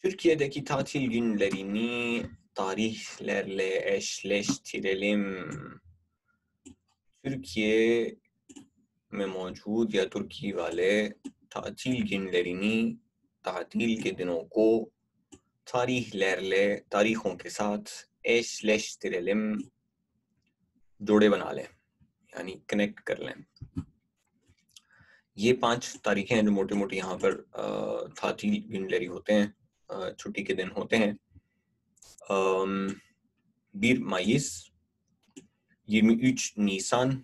Türkiye'deki tatil günlerini tarihlerle eşleştirelim. Türkiye में मौजूद या तुर्की वाले तातील günlerini तातील के दिनों को तारीखों के साथ eşleştirelim जोड़े बना लें यानी कनेक्ट कर लें। ये 5 तारीखें हैं जो मोटे मोटे यहाँ पर तातील günleri होते हैं, छुट्टी के दिन होते हैं। 1 Mayıs, 23 Nisan,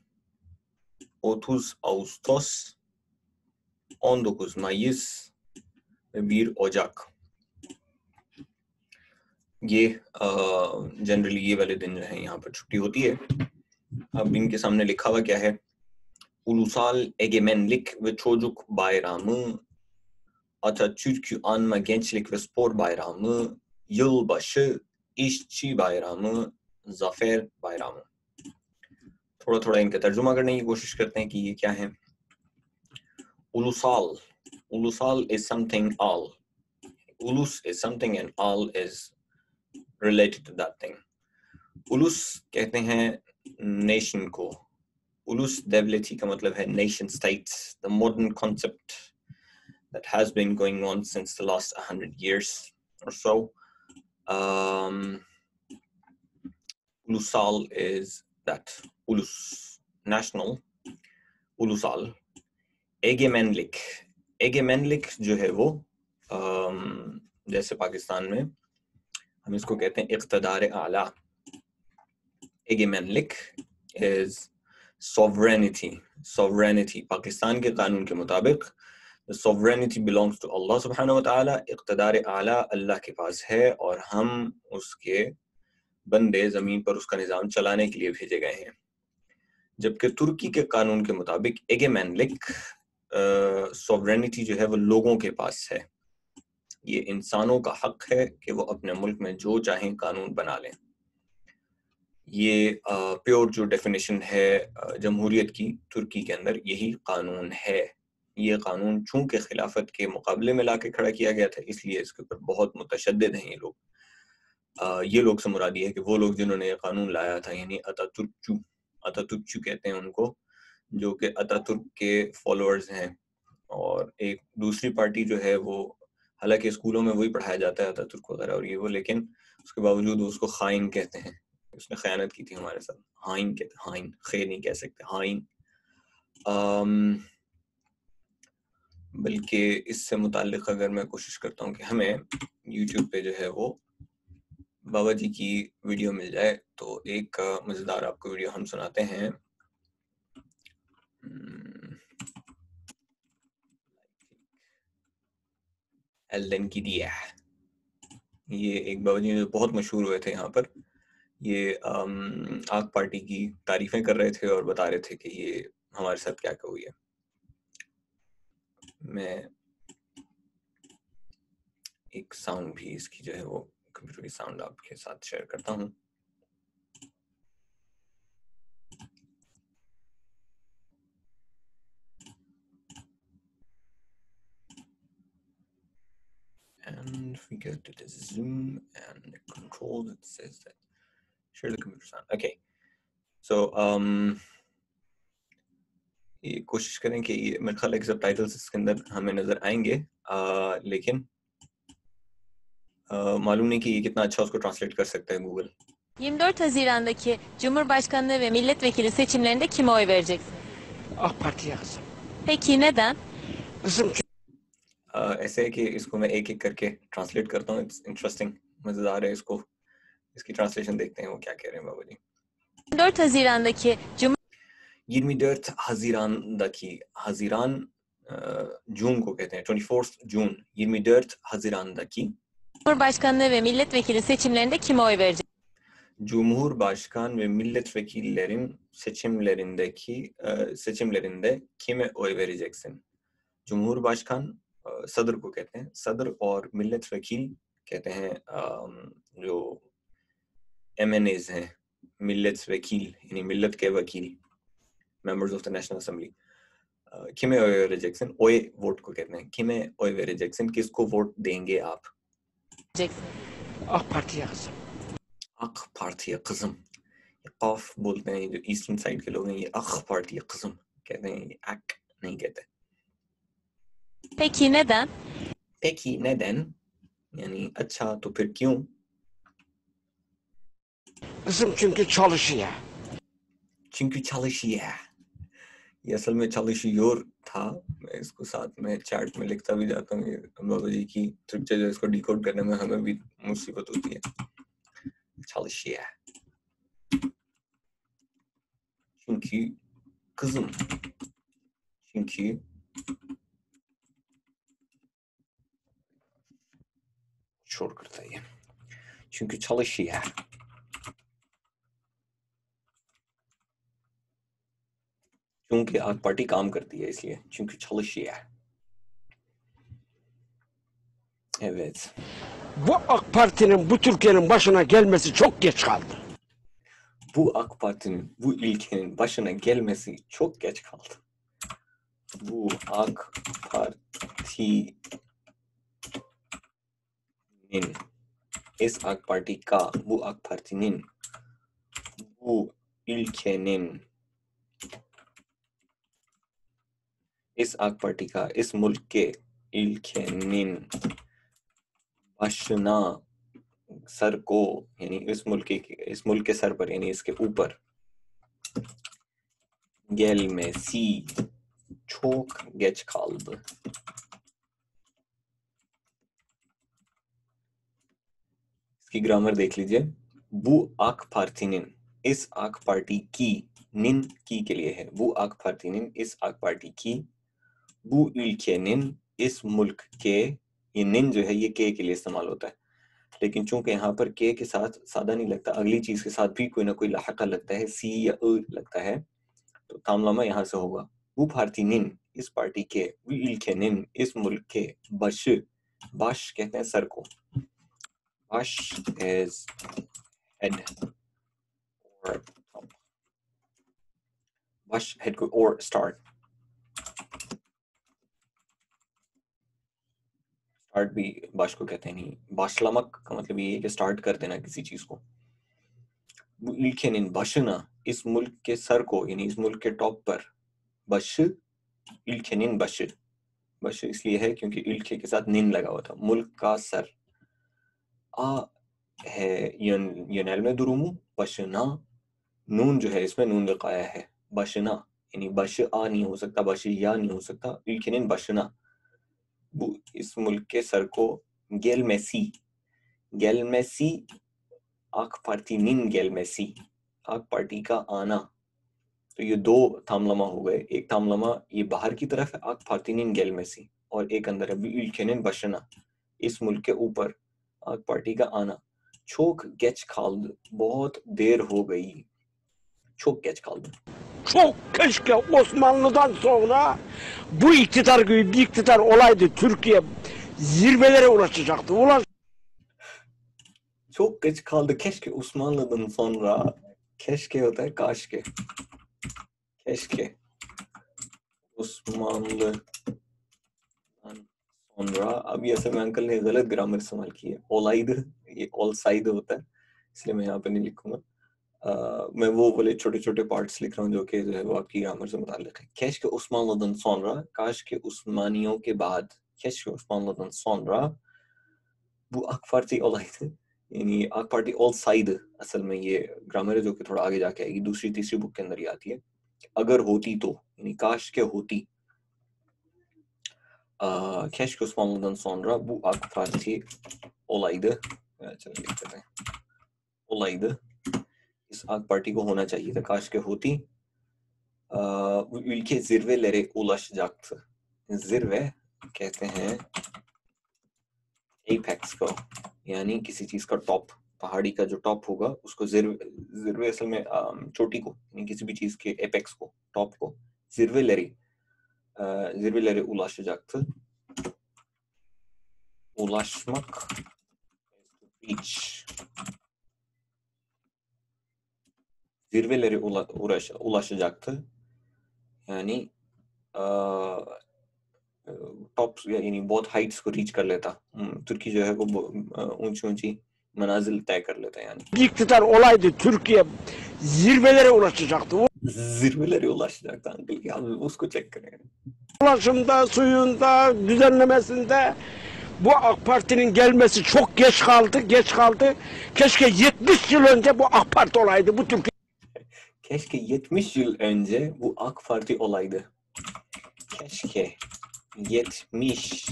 30 Ağustos, 19 Mayıs ve 1 Ocak। ये जनरली ये वाले दिन जो है यहाँ पर छुट्टी होती है। अब इनके सामने लिखा हुआ क्या है? Ulusal Egemenlik ve Çocuk Bayramı, Atatürk'ü Anma Gençlik ve Spor Bayramı, Yılbaşı, İşçi Bayramı, Zafer Bayramı। थोड़ा थोड़ा इनका तर्जुमा करने की कोशिश करते हैं कि ये क्या है। उलूसाल, उलूसाल is something all, ulus is something and all is related to that thing। उलूस कहते हैं नेशन को, उलूस devleti का मतलब है nation states, the modern concept that has been going on since the last 100 years or so। Ulusal is that, ulus national, ulusal। एगेमेनलिक, एगेमेनलिक जो है वो जैसे पाकिस्तान में हम इसको कहते हैं इक़्तिदार आला। एगेमेनलिक इज sovereignty, sovereignty पाकिस्तान के कानून के मुताबिक the sovereignty belongs to Allah subhanahu wa ta'ala। इक़्तिदार आला अल्लाह के पास है और हम उसके बंदे जमीन पर उसका निज़ाम चलाने के लिए भेजे गए हैं। जबकि तुर्की के कानून के मुताबिक एगेमेनलिक सॉवरेनिटी जो है वो लोगों के पास है। ये इंसानों का हक है कि वो अपने मुल्क में जो चाहें कानून बना लें। ये प्योर जो डेफिनेशन है जमहूरियत की तुर्की के अंदर यही कानून है। ये कानून चूंकि खिलाफत के मुकाबले में लाके खड़ा किया गया था इसलिए इसके ऊपर बहुत मुतशद्दिद हैं ये लोग। ये लोग से मुराद ये है कि वो लोग जिन्होंने ये कानून लाया था यानी अतातुर्कचू कहते हैं उनको, जो कि अतातुर्क के फॉलोअर्स हैं। और एक दूसरी पार्टी जो है वो, हालांकि स्कूलों में वही पढ़ाया जाता है अतातुर्क वगैरह और ये वो, लेकिन उसके बावजूद वो उसको खाइन कहते हैं। उसने खयानत की थी हमारे साथ, हाइन कहते हैं, हाइन खे नहीं कह सकते, हाइन। बल्कि इससे मुताल्लिक अगर मैं कोशिश करता हूँ कि हमें यूट्यूब पे जो है वो बाबा जी की वीडियो मिल जाए तो एक मज़ेदार आपको वीडियो हम सुनाते हैं। एल्दन की दिया, ये एक बाबा जी जो बहुत मशहूर हुए थे यहाँ पर। ये आग पार्टी की तारीफें कर रहे थे और बता रहे थे कि ये हमारे साथ क्या क्या हुई है। मैं एक साउंड भी इसकी जो है वो कंप्यूटर की साउंड आपके साथ शेयर करता हूँ। And if we go to the zoom and the controls, it says that share the computer sound। Okay, so ये कोशिश करें कि ये मेरे ख्याल है कि सबटाइटल्स इसके अंदर हमें नजर आएंगे, लेकिन मालूम नहीं कि ये कितना अच्छा उसको ट्रांसलेट कर सकता है Google. 24 Haziran'daki Cumhurbaşkanlığı ve milletvekili seçimlerinde kime oy vereceksin? AK Parti'ye kızım. Peki neden? Kızım ऐसे है कि इसको मैं एक एक करके ट्रांसलेट करता हूँ। इट्स इंटरेस्टिंग, मजेदार है। इसको इसकी ट्रांसलेशन देखते हैं वो क्या कह रहे हैं बाबा जी। 24 Haziran'daki 24 Haziran'daki, Haziran जून को कहते हैं, 24 जून। 24 Haziran'daki Cumhurbaşkanlığı ve milletvekili seçimlerinde kime oy vereceksin? Cumhurbaşkan ve milletvekillerin seçimlerinde kime oy vereceksin? Cumhurbaşkan सदर को कहते हैं, सदर और मिल्लत वकील कहते हैं जो MNAs हैं, मिल्लत वकील यानी मिल्लत के वकील, members of the national assembly. किमे ओय वेरेजेक्सन, ओय वोट को कहते हैं, किमे ओय वेरेजेक्सन, किसको वोट देंगे आप? AK Parti'ye kızım. AK Parti'ye kızım. कॉफ बोलते हैं जो ईस्टर्न साइड के लोग हैं ये अख पार्टी है कस्म कहते हैं ये अक नहीं कहते Peki neden? Peki neden yani अच्छा तो फिर क्यों Kızım çünkü çalışıyor. çünkü çalışıyor ये असल में çalışıyor था मैं इसको साथ में चैट में लिखता भी जाता हूँ ये बाबा जी की ट्रिक जो इसको डिकोड करने में हमें भी मुसीबत होती है çalışıyor çünkü kızım çünkü शोर करता है ये çünkü çalışıyor क्योंकि आग पार्टी काम करती है इसलिए çünkü çalışıyor evet Bu AK Parti'nin bu Türkiye'nin başına gelmesi çok geç kaldı. bu AK Parti'nin bu ülkenin başına gelmesi çok geç kaldı bu AK Parti'nin इस AK Parti का bu AK Parti'nin bu ülkenin इस AK Parti का इस मुल्क के ülkenin başına sir को यानी इस मुल्क के सर पर यानी इसके ऊपर gelmesi çok geç kaldı इसकी ग्रामर देख लीजिए bu AK Parti'nin इस AK Parti की निन की के लिए है bu AK Parti'nin इस AK Parti की bu ülkenin इस मुल्क के ये निन जो है ये के लिए इस्तेमाल होता है लेकिन चूंकि यहाँ पर के साथ सादा नहीं लगता अगली चीज के साथ भी कोई ना कोई लाहका लगता है सी या लगता है तो तामलामा यहाँ से होगा bu partinin इस पार्टी के bu ülkenin इस मुल्क के baş कहते हैं सर को baş is head or top baş head को or start भी baş को कहते हैं नहीं başlamak का मतलब ये है कि स्टार्ट कर देना किसी चीज को bu ülkenin başına इस मुल्क के सर को यानी इस मुल्क के टॉप पर başı ülkenin başı başı इसलिए है क्योंकि ülke के साथ निन लगा हुआ था मुल्क का सर आ है yönelme durumu başına नून जो है इसमें नून लिखाया है başına यानी başı a नहीं हो सकता başı ya नहीं हो सकता ülkenin başına bu इस मुल्क के सर को gelmesi AK Parti'nin gelmesi AK Parti का आना तो ये दो tamlama हो गए एक tamlama ये बाहर की तरफ है AK Parti'nin gelmesi और एक अंदर है ülkenin başına इस मुल्क के ऊपर AK Parti का आना çok geç kaldı बहुत देर हो गई çok geç kaldı Çok keşke Osmanlı'dan sonra bu iktidar gibi bir iktidar olaydı Türkiye zirvelere ulaşacaktı. çok geç kaldı keşke Osmanlı'dan sonra keşke होता है काश के keşke Osmanlı'dan sonra अभी ऐसे में अंकल ने गलत ग्रामर इस्तेमाल की है ओलाइद ये ऑलसाइड होता है इसलिए मैं यहाँ पे नहीं लिखूंगा मैं वो वाले छोटे छोटे पार्ट्स लिख रहा हूँ जो कि जो है वो आपकी ग्रामर से मुताल्लिक है keşke Osmanlı'dan sonra काश के उस्मानियों के बाद keşke Osmanlı'dan sonra bu AK Parti olaydı यानी AK Parti olsaydı असल में ये ग्रामर है जो कि थोड़ा आगे जाके आएगी दूसरी तीसरी बुक के अंदर ही आती है अगर होती तो यानी काश के होती keşke Osmanlı'dan sonra bu AK Parti olaydı olaydı इस AK Parti को होना चाहिए था काश के होती bu ülke zirvelere ulaşacaktı zirve कहते हैं एपेक्स को यानी किसी चीज का टॉप पहाड़ी का जो टॉप होगा उसको जिरवे असल में चोटी को यानी किसी भी चीज के एपेक्स को टॉप को zirvelere ulaşacaktı ulaşmak reach zirvelere ulaşacaktı yani top यानी बहुत हाइट्स को रीच कर लेता. तुर्की जो है वो ऊंची ऊंची मनाजिल तय कर लेता yani. Bir iktidar olaydı Türkiye zirvelere ulaşacaktı. Zirvelere ulaşacaktı Uncle. Ya usko check करें. Ulaşımda, suyunda, düzenlemesinde bu AK Parti'nin gelmesi çok geç kaldı. Keşke 70 yıl önce bu AK Parti olaydı bu Türkiye. Keşke 70 yıl önce bu AK Parti olaydı. Keşke 70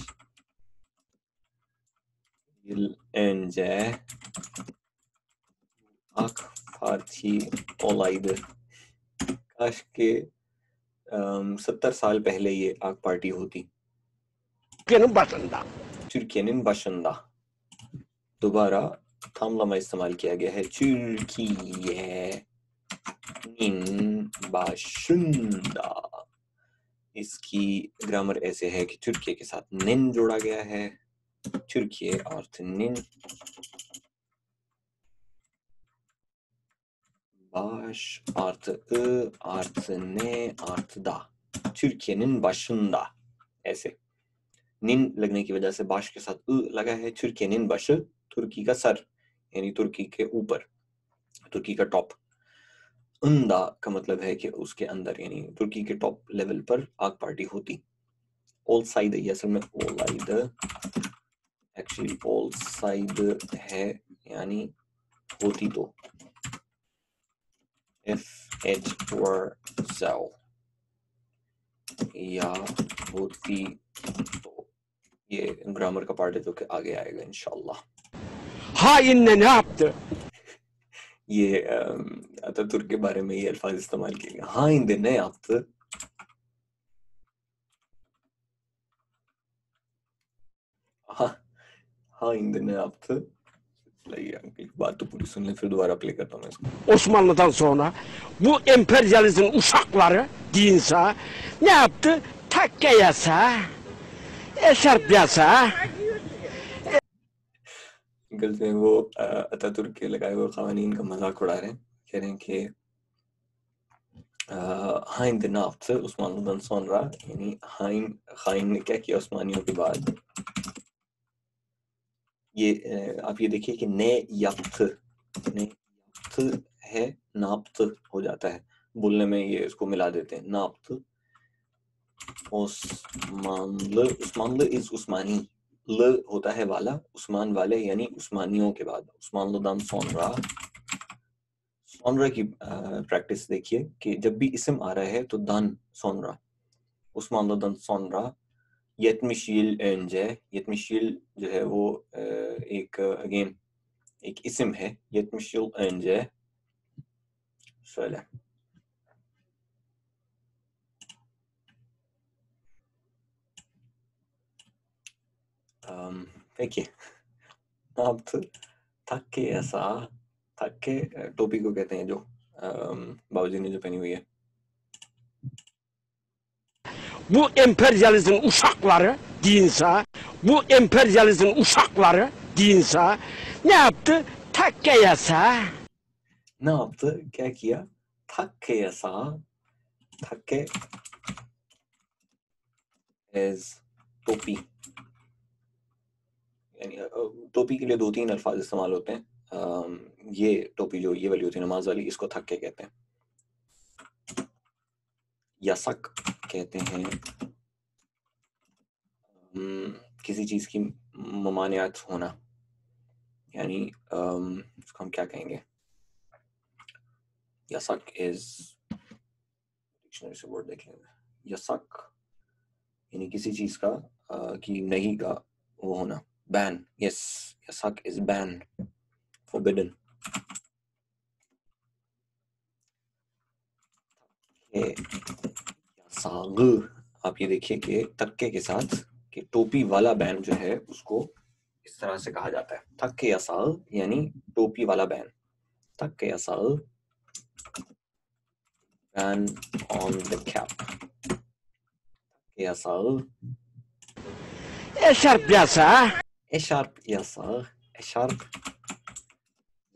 yıl önce AK Parti olaydı. काश के 70 साल पहले ये आक party होती. Türkiye'nin başında. Türkiye'nin başında. दोबारा tamlama इस्तेमाल किया गया है. Türkiye'nin başında. इसकी ग्रामर ऐसे है कि तुर्की के साथ निन जोड़ा गया है. Türkiye artı nin. Baş artı ı artı ne artı da. Türkiye'nin başında. ऐसे. निन लगने की वजह से बाश के साथ उ लगा है. Türkiye'nin başı, तुर्की का सर यानी तुर्की के ऊपर, तुर्की का टॉप. उंदा का मतलब है कि उसके अंदर यानी तुर्की के टॉप लेवल पर आग पार्टी होती. ऑल साइड ये असल में ओलाइद एक्चुअली ऑल साइड है यानी होती तो. If it were so या होती तो. ये ग्रामर का पार्ट है जो कि आगे आएगा इंशाल्लाह. Hainle ne yaptı? ये अतातुर्क के बारे में ये अल्फाज इस्तेमाल किए गए. हाँ इन दिन ने yaptı. हाँ इन दिन ने yaptı. एक बात तो पूरी सुन ले फिर दोबारा प्ले करता हूँ मैं इसको. Osmanlı'dan sonra bu emperyalizmin uşakları dinsa ne yaptı? Takke yasa, eşarp yasa. गलत में वो अतातुर्क के लगाए हुए क़वानीन का मजाक उड़ा रहे हैं. कह रहे हैं कि हाइन दिन yaptı Osmanlı'dan sonra yani हाइन ने क्या किया उस्मानियों के बाद. ये आप ये देखिए कि ने yaptı है नाप्त हो जाता है. बोलने में ये इसको मिला देते हैं. नाप्त उस्मानlı इज उस्मानी. ल होता है वाला, उस्मान वाले यानी उस्मानियों के बाद. उस्मानlıdan sonra की प्रैक्टिस देखिए कि जब भी इस्म आ रहा है तो dan sonra. Osmanlı'dan sonra 70 yıl önce. 70 yıl जो है वो एक अगेन एक इस्म है. 70 yıl önce şöyle. देखिए ne yaptı? Takke yasa. Takke टोपी को कहते हैं जो बाबूजी ने जो पहनी हुई है. Bu emperyalizmin uşakları dinsa ne yaptı? Takke yasa. Ne yaptı? क्या किया? Takke yasa. Takke is टोपी. यानी टोपी के लिए 2-3 अल्फाज इस्तेमाल होते हैं. ये टोपी जो ये वाली होती है नमाज वाली, इसको थक्के कहते हैं. यासक कहते हैं किसी चीज की ममानियत होना. यानी इसको हम क्या कहेंगे? यासक इज डिक्शनरी से वर्ड देख लेंगे. यासक यानी किसी चीज का की नहीं का वो होना. बैन. यस, यासक इज बैन, forbidden. साग आप ये देखिए कि तक्के के साथ कि टोपी वाला बैन जो है उसको इस तरह से कहा जाता है. तक्के या साग यानी टोपी वाला बैन. तक्के या साग बैन ऑन द कैप. तक्के या साग. Eşarp yasa. एशार्प या साग. एशार्प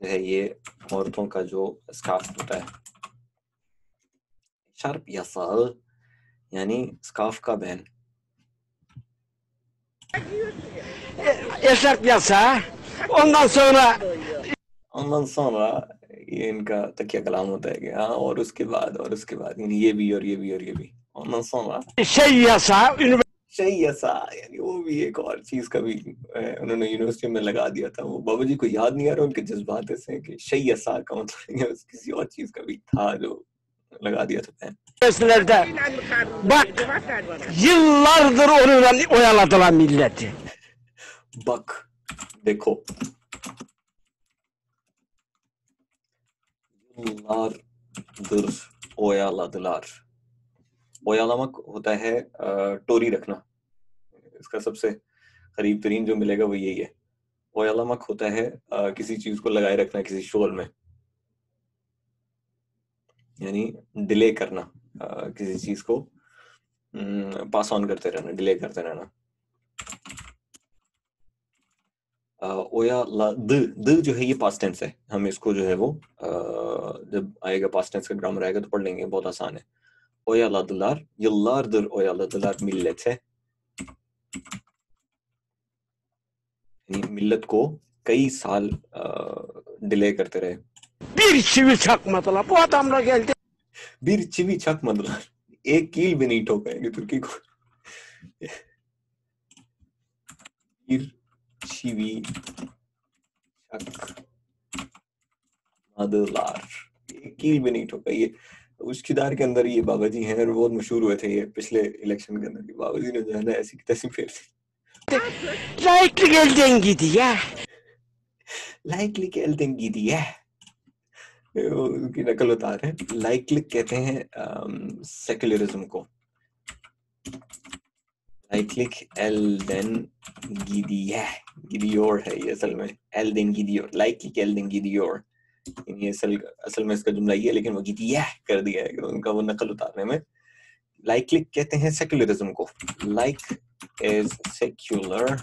जो है ये औरतों का जो स्कार्फ होता है. एशार्प या साग यानी स्कार्फ का ban. Eşek yasa. Ondan sonra ये इनका तकिया कलाम होता है कि हाँ और उसके बाद यानी ये भी और ये भी और ये भी ondan sonra şey yasa. सही ऐसा यानी वो भी एक और चीज का भी उन्होंने यूनिवर्सिटी में लगा दिया था। वो बाबा जी को याद नहीं आ रहा, उनके जज्बात ऐसे हैं कि सही ऐसा का मतलब किसी और चीज का भी था जो लगा दिया था। Üniversitelerde bak yıllardır onunla oyaladılar milleti. बक देखो yıllardır oyaladılar। oyalamak होता है टोरी रखना, इसका सबसे करीब तरीन जो मिलेगा वो यही है। oyalamak होता है किसी चीज को लगाए रखना किसी शोर में, यानी डिले करना, किसी चीज को पास ऑन करते रहना, डिले करते रहना। द जो है ये पास्ट टेंस है, हम इसको जो है वो जब आएगा पास्ट टेंस का ग्रामर आएगा तो पढ़ लेंगे, बहुत आसान है। oyaladılar, yıllardır oyaladılar millete, यानी मिल्लत को कई साल डिले करते रहे। Bir çivi çakmadılar. Bu adamla geldi. bir çivi çakmadılar, एक कील भी नहीं ठोकाएंगे तुर्की को। bir çivi çakmadılar, एक कील भी नहीं ठोका। ये उश्किदार के अंदर ये बाबा जी हैं और बहुत मशहूर हुए थे ये पिछले इलेक्शन के अंदर। बाबा जी ने जो है ना ऐसी तैसी फेर दी। Laiklik elden gidiyor. laiklik elden gidiyor, उनकी नकल उतार है। लाइकलिक कहते हैं सेक्युलरिज्म को। लाइकलिक एल्डेन गिदियोर है ये असल में, एल्डेन गिदियोर, लाइकलिक एल्डेन गिदियोर, ये असल में इसका जुमला ये है, लेकिन वो गिदिया कर दिया है उनका वो नकल उतारने में। लाइकलिक कहते हैं सेक्युलरिज्म को। लाइक इज सेक्युलर,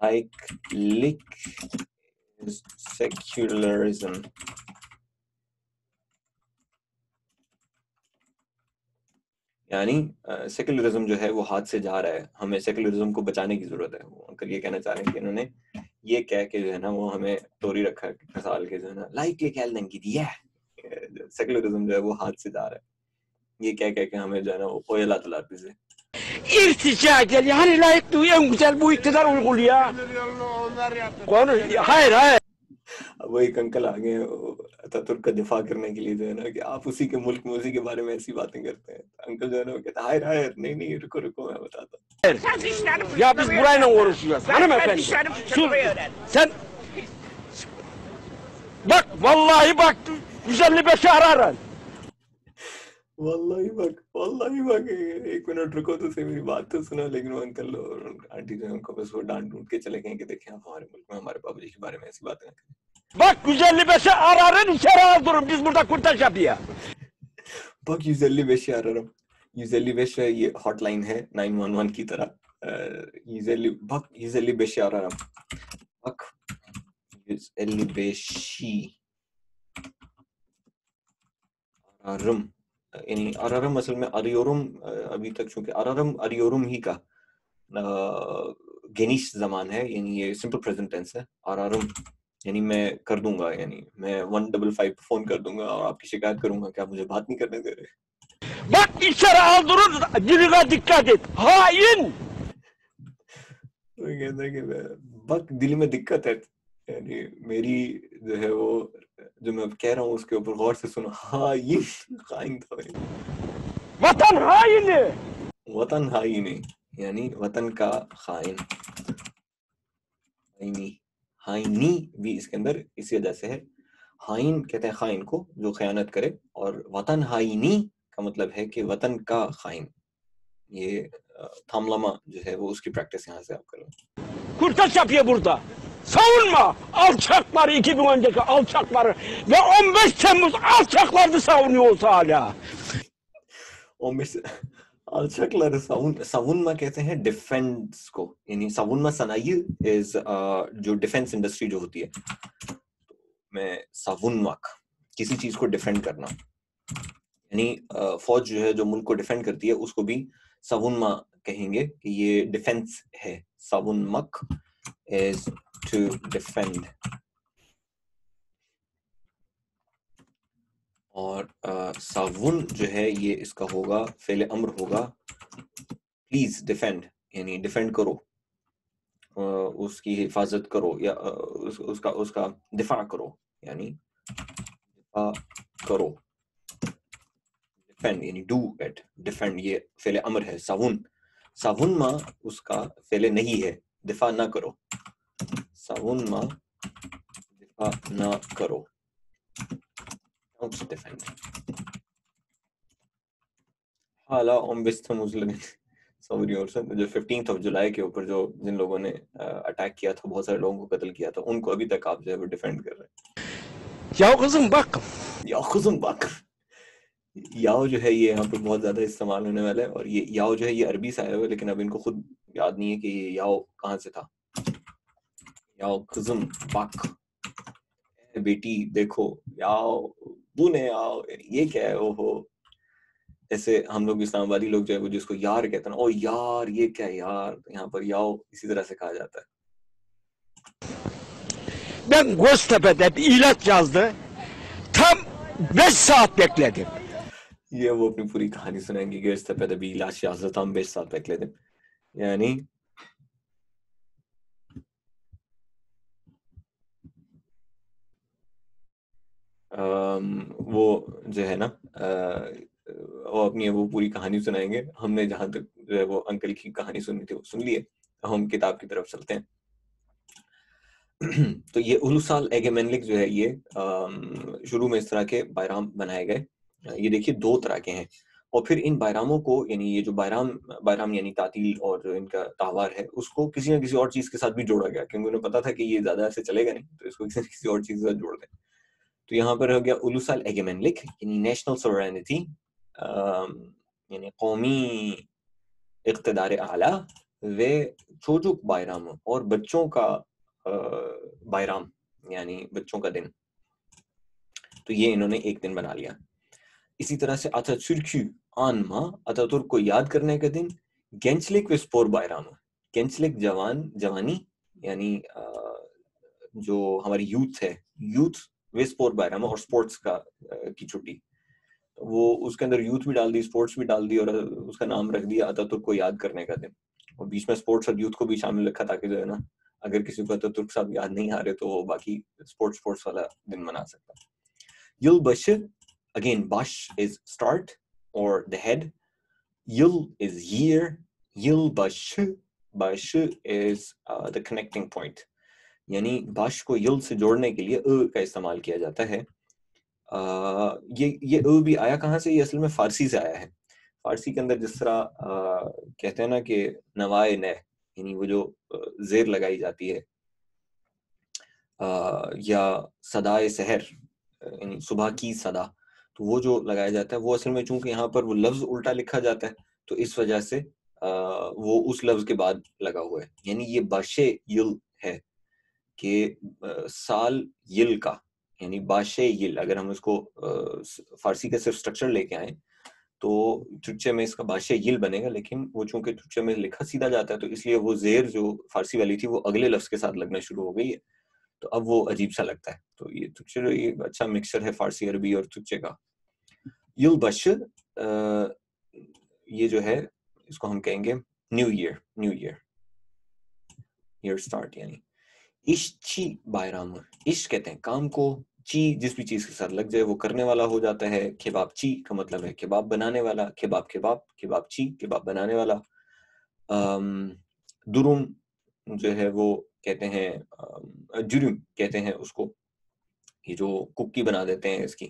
लाइकलिक सेक्युलरिज्म। यानी सेक्युलरिज्म जो है वो हाथ से जा रहा है, हमें सेक्युलरिज्म को बचाने की जरूरत है। वो अंकल ये कहना चाह रहे हैं कि इन्होंने ये कह के जो है ना वो हमें टोरी रखा है साल के जो है ना, लाइक ये कह देंगे दिया सेक्युलरिज्म जो है वो हाथ से जा रहा है, ये कह के हमें जो है ना वो oyaladılar bizi। İrtica geliyor. Hani layıklığı en güzel bu iktidar uyguluyor. Konu, hayır. अब वो एक अंकल आ गए अतातुर्क का दिफा करने के लिए जो है ना कि आप उसी के मुल्क में उसी के बारे में ऐसी बातें करते हैं। अंकल जो है ना वो कहता है हायर नहीं रुको मैं बताता हूँ। Ya biz burayla konuşuyoruz hanımefendi. Sen bak vallahi bak 155'i ararım. वल्लाही बक एक मिनट रुको तो सही, मेरी बात तो सुनो। लेकिन वो अंकल और आंटी जो है उनको बस वो डांट ढूंढ के चले गए कि देखें आप हमारे मुल्क में हमारे बाबा जी के बारे में ऐसी बातें ना करें। Bak 155'i ararım içeri aldırın, biz burada kurtaş yapıyor. बक 155 ararım, 155 ये हॉटलाइन है 911 की तरह। 155 ararım, bak 155 ararım, यानी अरारम असल में अरियोरम, अभी तक चूंकि अरारम अरियोरम ही का गेनिश जमान है, यानी ये सिंपल प्रेजेंट टेंस है। अरारम यानी मैं कर दूंगा, यानी मैं 155 फोन कर दूंगा और आपकी शिकायत करूंगा कि आप मुझे बात नहीं करने दे रहे। Bak içeri aldırın, diline dikkat et. Hain! वो कहता है कि बक दिल में दिक्कत है, यानी मेरी जो है वो जो मैं कह रहा हूँ उसके ऊपर गौर से सुनो। हाँ ये खाइन था, Vatan haini! वतन हाइनी यानी वतन का खाइन। हाइनी भी इसके अंदर इसी वजह से है। हाइन कहते हैं खाइन को जो खयानत करे, और वतन हाइनी का मतलब है कि वतन का खाइन। ये थामलमा जो है वो उसकी प्रैक्टिस यहाँ से आप करें। Kurtaş yapıyor burada. Savunma! Alçaklar 2010'daki alçakları ve 15 Temmuz alçaklarını savunuyorsa hala. 15 alçakları savunma कहते हैं डिफेंस को, यानी savunma sanayi is जो डिफेंस इंडस्ट्री जो होती है, मैं savunmak किसी चीज को डिफेंड करना, यानी फौज जो है जो मुल्क को डिफेंड करती है उसको भी savunma कहेंगे कि ये डिफेंस है. सावुन मक is to defend. और सावुन जो है ये इसका होगा फेले अम्र होगा प्लीज डिफेंड, यानी डिफेंड करो, उसकी हिफाजत करो या उसका दिफा करो, यानी दिफा करो. डिफेंड यानी डू इट, डिफेंड ये फेले अम्र है. सावुन मा उसका फेले नहीं है, दिफा ना करो. सावुन मा दिफा ना करो, don't defend. हाला ओम्बिस्टम मुस्लिम सॉरी. और जो 15th of July के ऊपर जो जिन लोगों ने अटैक किया था, बहुत सारे लोगों को कत्ल किया था, उनको अभी तक आप जो है वो डिफेंड कर रहे हैं. Ya kızım bak. याओ खुजुम बाक. याओ जो है ये यहाँ पे बहुत ज्यादा इस्तेमाल होने वाला है, और ये याओ जो है ये अरबी से आया हुआ है, लेकिन अब इनको खुद याद नहीं है कि ये याओ कहाँ से था. याओ खुजुम बाक, बेटी देखो, याओ बूने आओ, ये क्या है. ओहो, ऐसे हम लोग इस्लामाबादी लोग जो है वो जिसको यार कहते हैं ना, ओ यार ये क्या है यार, यहाँ पर याओ इसी तरह से कहा जाता है. Ben Göztepe'de bir ilaç yazdı. Tam 5 saat bekledim. ये वो अपनी पूरी कहानी सुनाएंगे कि इस पे भी इलाज याजत हम 20 साल पहले दिन, यानी वो जो है ना वो अपनी वो पूरी कहानी सुनाएंगे. हमने जहां तक जो है वो अंकल की कहानी सुनी थी वो सुन लिए. हम किताब की तरफ चलते हैं. तो ये उलुसाल एगेमेनलिक जो है ये शुरू में इस तरह के बैराम बनाए गए. ये देखिए 2 तरह के हैं, और फिर इन बैरामों को, यानी ये जो बैराम यानी तातील और जो इनका त्योहार है, उसको किसी न किसी और चीज के साथ भी जोड़ा गया, क्योंकि उन्हें पता था कि ये ज्यादा ऐसे चलेगा नहीं, तो इसको किसी न किसी और चीज के साथ जोड़ दें. तो यहाँ पर हो गया उलुसाल एगेमेनलिक यानी नेशनल सोवरेनिटी, यानी कौमी इक़्तिदार आला, वे छोटुक बैराम और बच्चों का बैराम यानी बच्चों का दिन. तो ये इन्होंने एक दिन बना लिया. इसी तरह से अतातुर्क आनमा, अतातुर्क को याद करने का दिन, गेंचलिक व स्पोर बैराम. गेंचलिक जवानी यानी जो हमारी यूथ है, यूथ व स्पोर बैराम, और स्पोर्ट्स का की छुट्टी. वो उसके अंदर यूथ भी डाल दी, स्पोर्ट्स भी डाल दी, और उसका नाम रख दिया अतातुर्क को याद करने का दिन. और बीच में स्पोर्ट्स और यूथ को भी शामिल रखा, ताकि जो है ना, अगर किसी को अतातुर्क साहब याद नहीं आ रहे तो वो बाकी स्पोर्ट्स वाला दिन मना सकता. Yılbaşı, again baş is start or the head, yıl is year, yılbaşı, başı is the connecting point. यानी बाश को यिल से जोड़ने के लिए अ का इस्तेमाल किया जाता है. ये अ भी आया कहाँ से? ये असल में फारसी से आया है. फारसी के अंदर जिस तरह कहते हैं ना कि नवाए ने, यानी वो जो जेर लगाई जाती है, या सदाए सहर यानी सुबह की सदा, तो वो जो लगाया जाता है वो असल में चूंकि यहाँ पर वो लफ्ज उल्टा लिखा जाता है, तो इस वजह से वो उस लफ्ज के बाद लगा हुआ है. यानी ये बाशे यिल है कि साल यिल का, यानी बाशे यिल. अगर हम इसको फारसी का सिर्फ स्ट्रक्चर लेके आए तो तुर्चे में इसका बाशे यिल बनेगा, लेकिन वो चूंकि तुर्चे में लिखा सीधा जाता है, तो इसलिए वो जेर जो फारसी वाली थी वो अगले लफ्ज के साथ लगना शुरू हो गई है, तो अब वो अजीब सा लगता है. तो ये तुच्चे ये अच्छा मिक्सचर है फारसी अरबी और तुच्चे का. युलबश ये जो है इसको हम कहेंगे न्यू ईयर स्टार्ट. यानी इश्ची बैराम, इश कहते हैं काम को, ची जिस भी चीज के साथ लग जाए वो करने वाला हो जाता है. केबाब ची का मतलब है केबाब बनाने वाला, केबाब ची केबाब बनाने वाला. दुरुम जो है वो कहते हैं, जुरुम कहते हैं उसको, ये जो कुकी बना देते हैं इसकी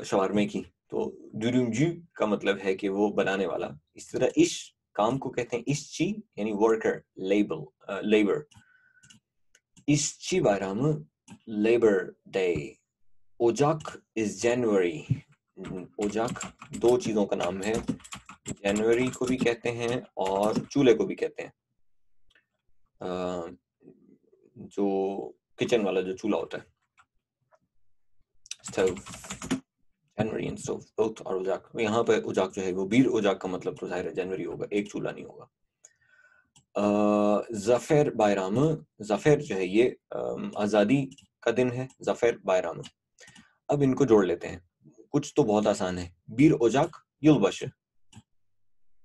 शवारमे की, तो जुरुमजू का मतलब है कि वो बनाने वाला. इस तरह इश काम को कहते हैं इश्ची यानी वर्कर, लेबर. इश्ची बैराम लेबर डे. ओजाक इज जनवरी. ओजाक 2 चीजों का नाम है, जनवरी को भी कहते हैं और चूल्हे को भी कहते हैं. जो किचन वाला जो चूल्हा होता है, stove, January and stove both और उजाक, यहाँ पे उजाक जो है वो बीर उजाक का मतलब तो जाहिर है जनवरी होगा, एक चूल्हा नहीं होगा। जफर बायराम, जफर जो है ये आज़ादी का दिन है, जफर बायराम। अब इनको जोड़ लेते हैं, कुछ तो बहुत आसान है। बीर उजाक युलबश,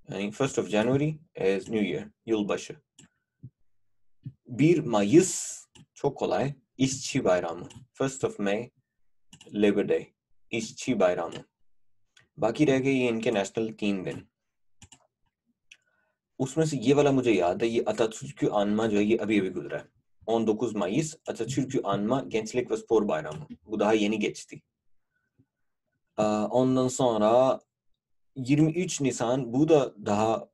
यानी 1st of January is New Year, Yılbaşı. 1 Mayıs çok kolay, İşçi Bayramı. 1st of May, Labor Day, İşçi Bayramı. बाकी रह गए ये इनके नेशनल 3 दिन। उसमें से ये वाला मुझे याद है, ये Atatürk'ü anma जो है ये अभी अभी गुजरा है। 19 Mayıs Atatürk'ü anma Gençlik ve Spor Bayramı. Bu daha yeni geçti. Ondan sonra 23 Nisan, bu da daha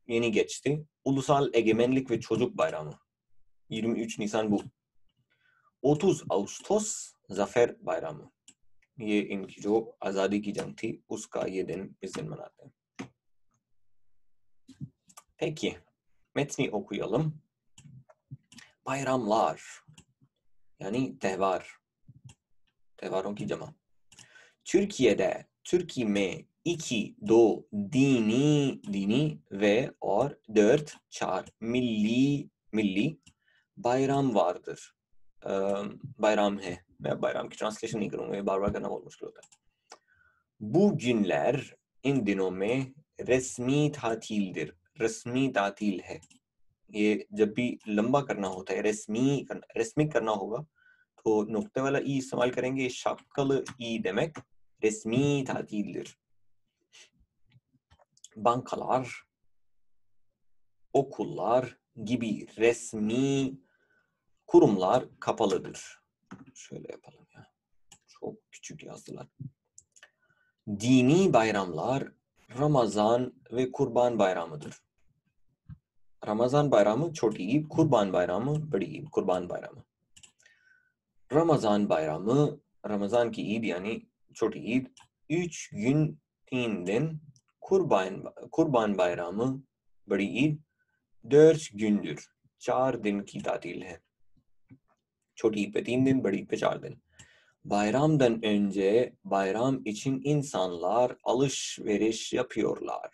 yeni geçti. Ulusal Egemenlik ve Çocuk Bayramı. 23 Nisan bu. 30 Ağustos Zafer Bayramı. ये इनकी जो आज़ादी की जंग थी उसका ये दिन, इस दिन मनाते हैं। Peki, metni okuyalım. Bayramlar, yani tehvar, tehvaरों की जमा। Türkiye'de, Türkiye में 2, 2 dini ve और 4 milli bayram vardır। bayram है, मैं bayram की ट्रांसलेशन नहीं करूंगा, ये बार बार करना बहुत मुश्किल होता है। Bu günler, इन दिनों में रस्मी तातील, रस्मी तातील है। ये जब भी लंबा करना होता है, रस्मी करना होगा तो नुक्ते वाला ई इस्तेमाल करेंगे, şapkalı ई demek resmi tatildir. Bankalar, okullar gibi resmi kurumlar kapalıdır. Şöyle yapalım ya. Çok küçük yazdılar. Dini bayramlar Ramazan ve Kurban Bayramıdır. Ramazan bayramı छोटी ईद, Kurban bayramı बड़ी Eid, Kurban bayramı. Ramazan bayramı, Ramazan की ईद यानी छोटी Eid, 3 gün 3 दिन, Kurban bayramı बड़ी Eid 4 gündür, 4 दिन की तातील है। छोटी ईद पे 3 दिन, बड़ी ईद पे 4 दिन। Bayramdan önce bayram için insanlar alışveriş yapıyorlar.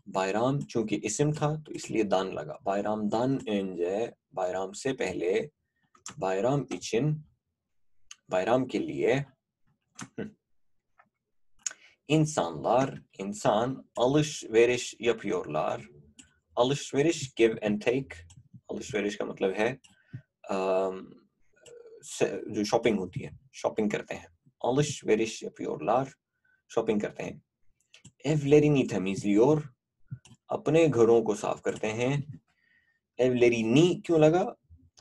Bayram चूंकि इस्म था तो इसलिए दान लगा। bayramdan önce, bayram से पहले, bayram için, bayram के लिए, insanlar, insan, alışveriश yapıyorlar। alışveriश give and take, alışveriश का मतलब है जो शॉपिंग होती है, शॉपिंग करते हैं। alışveriş yapıyorlar, शॉपिंग करते हैं। evlerini temizliyor, अपने घरों को साफ करते हैं। evlerini क्यों लगा?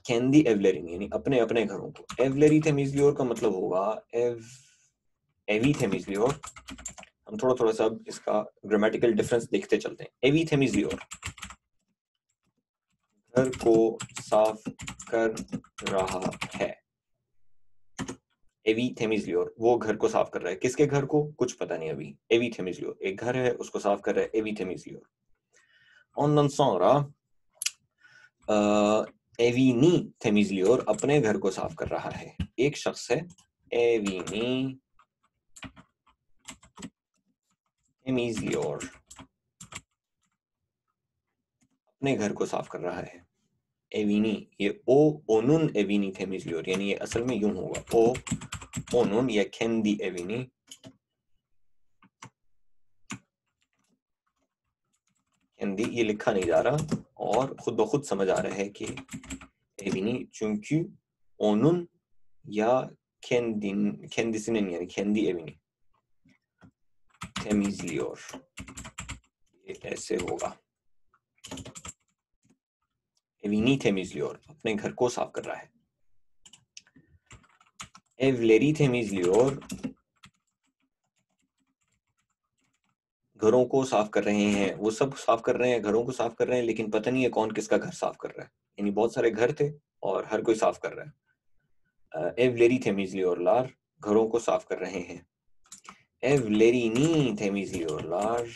kendi evlerini यानी अपने अपने घरों को। evleri temizliyor का मतलब होगा evi temizliyor। हम थोड़ा सा अब इसका ग्रामेटिकल डिफरेंस देखते चलते हैं। evi temizliyor, घर को साफ कर रहा है। evi temizliyor, वो घर को साफ कर रहा है। किसके घर को? कुछ पता नहीं अभी। evi temizliyor, एक घर है उसको साफ कर रहा है, evi temizliyor। Ondan sonra evini temizliyor, अपने घर को साफ कर रहा है। एक शख्स है, evini temizliyor, अपने घर को साफ कर रहा है। evini, ये o onun evini temizliyor, यानी ये असल में यूं होगा, o onun या kendi evini, kendi ये लिखा नहीं जा रहा और खुद ब खुद समझ आ रहा है कि evini çünkü onun या kendisinin yani kendi evini temizliyor, ये ऐसे होगा। evini temizliyor, अपने घर को साफ कर रहा है। evleri temizliyor, घरों को साफ कर रहे हैं। वो सब साफ कर रहे हैं, घरों को साफ कर रहे हैं, लेकिन पता नहीं है कौन किसका घर साफ कर रहा है। यानी बहुत सारे घर थे और हर कोई साफ कर रहा है। evleri temizliyorlar, घरों को साफ कर रहे हैं। evlerini temizliyorlar,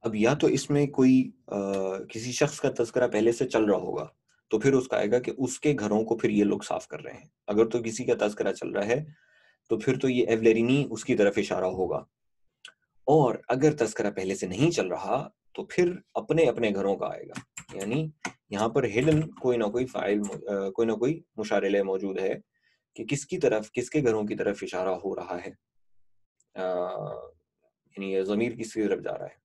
अब या तो इसमें कोई किसी शख्स का तज़किरा पहले से चल रहा होगा, तो फिर उसका आएगा कि उसके घरों को फिर ये लोग साफ कर रहे हैं। अगर तो किसी का तस्करा चल रहा है तो फिर तो ये एवलेरिनी उसकी तरफ इशारा होगा, और अगर तस्करा पहले से नहीं चल रहा तो फिर अपने अपने घरों का आएगा। यानी यहाँ पर हिडन कोई ना कोई फाइल, कोई ना कोई मुशारिले मौजूद है कि किसकी तरफ, किसके घरों की तरफ इशारा हो रहा है, यानी ये ज़मीर किसकी तरफ जा रहा है।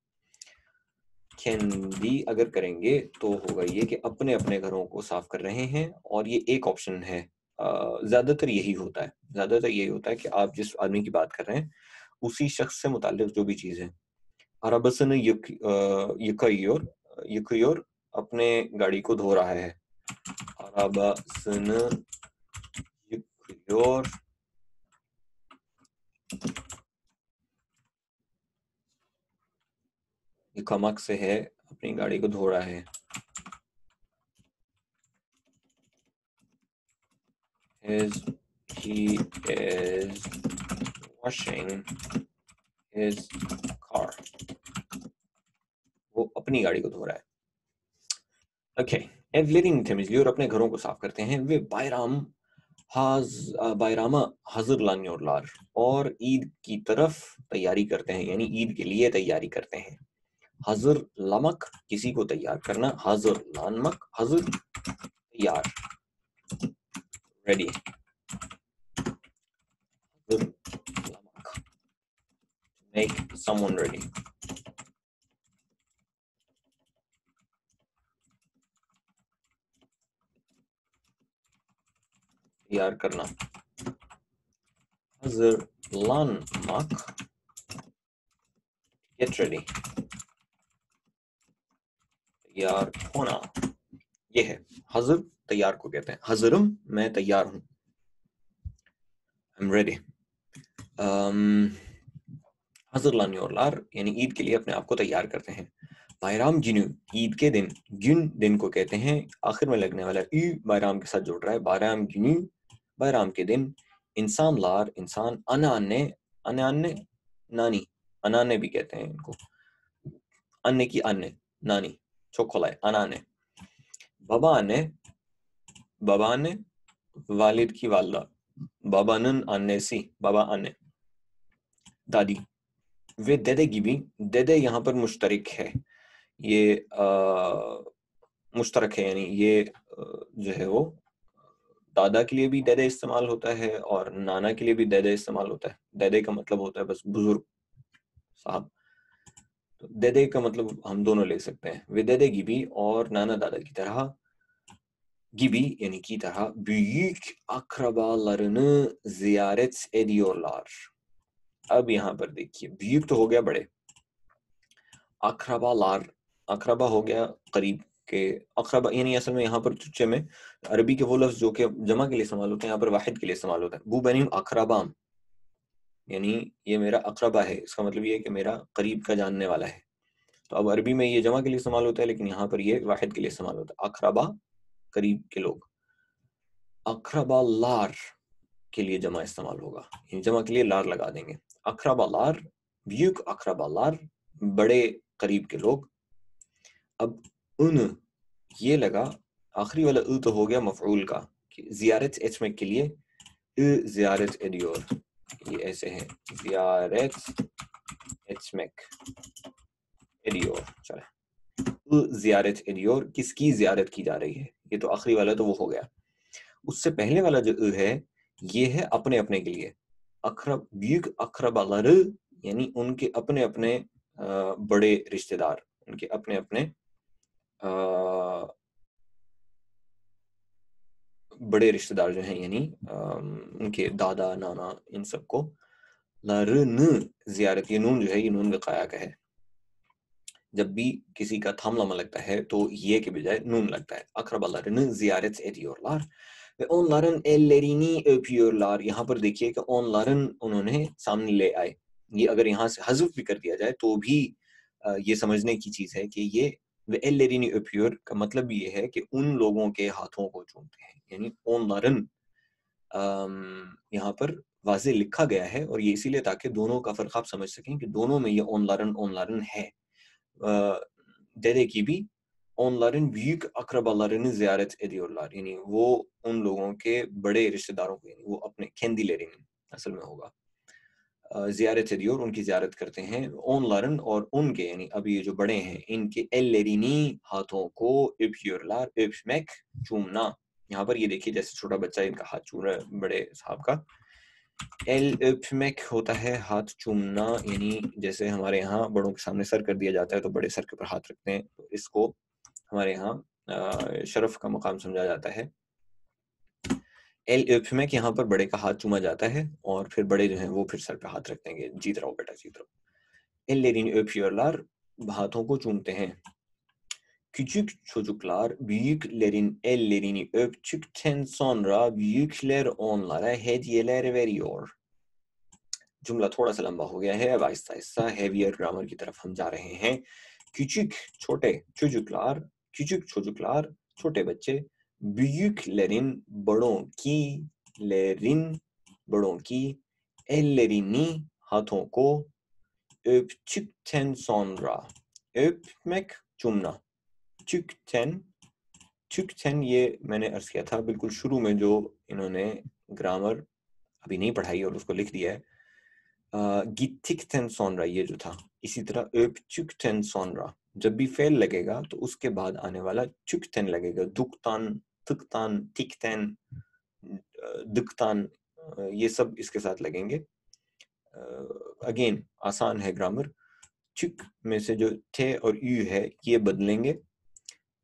कैन बी अगर करेंगे तो होगा ये कि अपने अपने घरों को साफ कर रहे हैं, और ये एक ऑप्शन है। ज़्यादातर यही होता है, ज़्यादातर यही होता है कि आप जिस आदमी की बात कर रहे हैं उसी शख्स से मुताल्लिक जो भी चीज़ है। अरबसन यकयोर, यकयोर अपने गाड़ी को धो रहा है। अरबसन यकयोर यकमक से है, अपनी गाड़ी को धो रहा है। He is washing his car. वो अपनी गाड़ी को धो रहा है। ओके, एवलेरिंग थेमिजली, और अपने घरों को साफ करते हैं। वे बायरामा हजर लान्योरलार, और ईद की तरफ तैयारी करते हैं, यानी ईद के लिए तैयारी करते हैं। हजर लमक किसी को तैयार करना, हजर लानमक हजर तैयार, रेडी। Make someone ready. तैयार करना, हजर लानमक get ready, तैयार होना। ये है हजर, तैयार को कहते हैं। हजरम, मैं तैयार हूं, I'm ready। हजर लान्योरलार यानी ईद के लिए अपने आप को तैयार करते हैं। बायराम जिनू, ईद के दिन, जिन दिन को कहते हैं, आखिर में लगने वाला ई बायराम के साथ जुड़ रहा है। बायराम जिनू, बायराम के दिन। इंसान लार, इंसान। अनाने, अनाने नानी, अनाने भी कहते हैं इनको, अन्य की अन्य, नानी चोखोलाए, अनाने। बाबा ने, बाबा ने वालिद की वालदा, बाबानन अन्य सी, बाबा अन्य। दादी। वे देदे गिबी, देदे यहाँ पर मुश्तरक है, ये मुश्तरक है, यानी ये जो है वो दादा के लिए भी देदे इस्तेमाल होता है और नाना के लिए भी देदे इस्तेमाल होता है। देदे का मतलब होता है बस बुजुर्ग साहब, तो देदे का मतलब हम दोनों ले सकते हैं। वे देदे गिबी, और नाना दादा की तरह। गिबी यानी की तरह। büyük akrabalarını ziyaret ediyorlar। अब यहाँ पर देखिए, büyük तो हो गया बड़े, अखरबालार, अखरबा हो गया करीब के, अखरबा यानी असल में यहाँ पर चुच्चे में अरबी के वो लफ्ज जो कि जमा के लिए इस्तेमाल होते हैं, यहाँ पर वाहिद के लिए इस्तेमाल होता है। बू बनीम अखरबाम, यानी ये मेरा अखरबा है, इसका मतलब ये है कि मेरा करीब का जानने वाला है। तो अब अरबी में ये जमा के लिए इस्तेमाल होता है, लेकिन यहाँ पर ये वाहिद के लिए इस्तेमाल होता है। अखरबा करीब के लोग। अखरबालार के लिए जमा इस्तेमाल होगा, जमा के लिए लार लगा देंगे। अखरबालार, büyük अखरबालार, बड़े करीब के लोग। अब उन, ये लगा, आखिरी वाला उ तो हो गया मफऊल का, कि ज़ियारत एचमेक के लिए ज़ियारत एडियोर, ये ऐसे है, ज़ियारत एचमेक एडियोर। चला, ज़ियारत एडियोर, किसकी ज़ियारत की जा रही है, ये तो आखिरी वाला तो वो हो गया। उससे पहले वाला जो है ये है अपने अपने के लिए। अखरब, büyük akrabalar, यानी उनके अपने अपने बड़े रिश्तेदार, उनके अपने अपने बड़े रिश्तेदार जो हैं, यानी उनके दादा नाना, इन सबको। लरन ज़ियारत, ये नून जो है ये नून विक़ाया का है, जब भी किसी का थम लमा लगता है तो ये के बजाय नून लगता है। अखरबालरन ज़ियारत एडियोरलार, वे onların ellerini öpüyorlar। यहाँ पर देखिए कि onların उन्होंने सामने ले आए, ये अगर यहाँ से हज़फ भी कर दिया जाए तो भी ये समझने की चीज़ है कि ये वे ellerini öpüyor का मतलब ये है कि उन लोगों के हाथों को चूमते हैं, यानी onların यहाँ पर वाज़े लिखा गया है, और ये इसीलिए ताकि दोनों का फ़र्क आप समझ सकें कि दोनों में ये onların है। देदे की भी onların büyük akrabalarını ziyaret ediyorlar. Yani वो उन लोगों के बड़े रिश्तेदारों को, यानी वो अपने kendilerinin असल में होगा, ziyaret ediyor, उनकी ziyaret करते हैं. Onların और उनके, यानी अभी ये जो बड़े हैं, इनके ellerini, हाथों को öpüyorlar, öpmek, चूमना. यहाँ पर ये देखिए जैसे छोटा बच्चा इनका हाथ चूम रहा है बड़े साहब का. एल öpmek होता है हाथ चूमना, यानी जैसे हमारे यहाँ बड़ों के सामने सर कर दिया जाता है तो बड़े सर के ऊपर हाथ रखते हैं, तो इसको हमारे यहाँ शरफ का मुकाम समझा जाता है. एल öpmek यहाँ पर बड़े का हाथ चूमा जाता है और फिर बड़े जो हैं वो फिर सर पे हाथ रख देंगे, जीत रहो बेटा जीत रहो. ellerini öpüyorlar, हाथों को चूमते हैं. Küçük çocuklar büyüklerin ellerini öptükten sonra büyükler onlara hediyeler veriyor. जुमला थोड़ा सा लंबा हो गया है, अब आहिस्ता आहिस्ता हेवियर ग्रामर की तरफ हम जा रहे हैं. küçük छोटे, çocuklar, küçük çocuklar छोटे बच्चे, büyüklerin बड़ों की, lerin बड़ों की, ellerini हाथों को, öptükten sonra, öpmek चूमना, tükten ये मैंने अर्ज किया था बिल्कुल शुरू में जो इन्होंने ग्रामर अभी नहीं पढ़ाई और उसको लिख दिया है. gittikten sonra ये जो था, इसी तरह öptükten sonra जब भी फेल लगेगा तो उसके बाद आने वाला tükten लगेगा. दुक्तान, tıktan, tikten, dıktan, ये सब इसके साथ लगेंगे. अगेन आसान है ग्रामर. चुक में से जो थे और यू है ये बदलेंगे.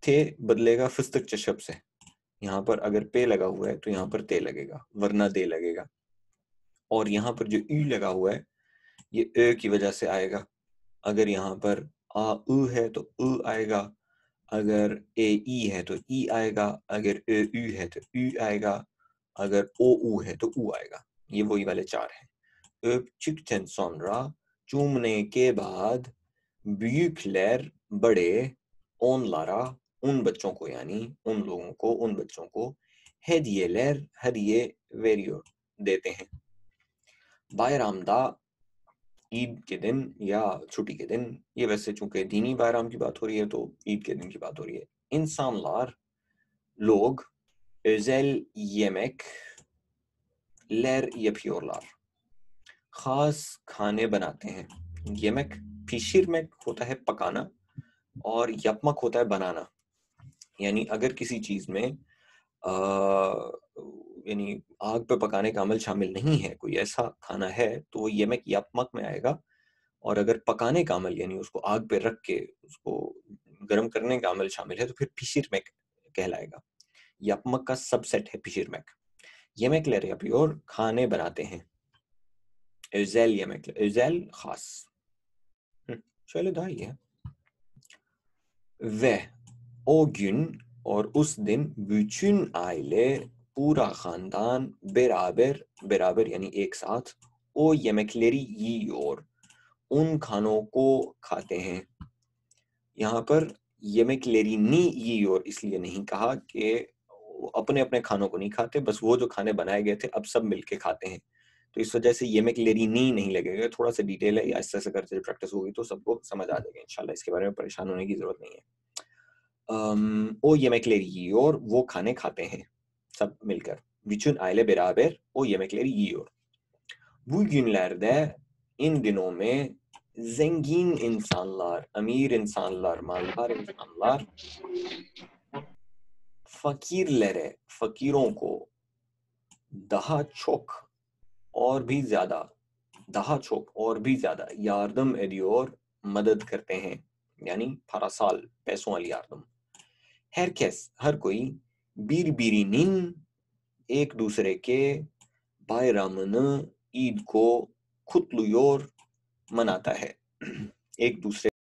थे बदलेगा फिस्तक चशब से, यहाँ पर अगर पे लगा हुआ है तो यहाँ पर ते लगेगा वरना दे लगेगा. और यहाँ पर जो यू लगा हुआ है ये ए की वजह से आएगा. अगर यहाँ पर आ उ है तो उ आएगा, अगर ए ई है तो ई आएगा, अगर ए यू है तो यू आएगा, अगर ओ उ है तो उ आएगा. ये वही वाले चार हैं. öptükten sonra चूमने के बाद, büyükler बड़े, onlara उन बच्चों को, यानी उन लोगों को, उन बच्चों को, hediyeler हदिये veriyor देते हैं. bayramda ईद के दिन या छुट्टी के दिन, ये वैसे चूंकि दीनी bayram की बात हो रही है तो ईद के दिन की बात हो रही है. insanlar लोग özel yemekler yapıyorlar, खास खाने बनाते हैं. yemek pişirmek होता है पकाना और yapmak होता है बनाना. यानी अगर किसी चीज में यानी आग पे पकाने का अमल शामिल नहीं है, कोई ऐसा खाना है तो वो yemek yapmak में आएगा. और अगर पकाने का अमल यानी उसको आग पे रख के उसको गर्म करने का अमल शामिल है तो फिर pişirmek कहलाएगा. yapmak का सबसेट है pişirmek. yemekler yapıyor, खाने बनाते हैं. özel yemekler, özel खास. şöyle daha iyi है. ve o gün और उस दिन bütün aile, पूरा खानदान beraber यानी एक साथ, o yemekleri yiyor, उन खानों को खाते हैं. यहाँ पर yemeklerini yiyor इसलिए नहीं कहा कि अपने अपने खानों को नहीं खाते, बस वो जो खाने बनाए गए थे अब सब मिलके खाते हैं. तो इस वजह से yemeklerini नहीं लगेगा. थोड़ा सा डिटेल है, ऐसे ऐसे करते प्रैक्टिस होगी तो सबको समझ आ जाएगा इंशाल्लाह. इसके बारे में परेशान होने की जरूरत नहीं है. o yemekleri yiyor, वो खाने खाते हैं सब मिलकर. bütün aile beraber o yemekleri yiyor. bugünlerde, इन दिनों में, zengin insanlar, amir insanlar, maldar insanlar, fakirlere, fakirों को, daha çok और भी ज्यादा, daha çok और भी ज्यादा yardım ediyor, मदद करते हैं. यानी parasal, पैसों वाली yardım. herkes, हर कोई, birbirinin, एक दूसरे के, bayramını, ईद को, kutluyor, मनाता है. एक दूसरे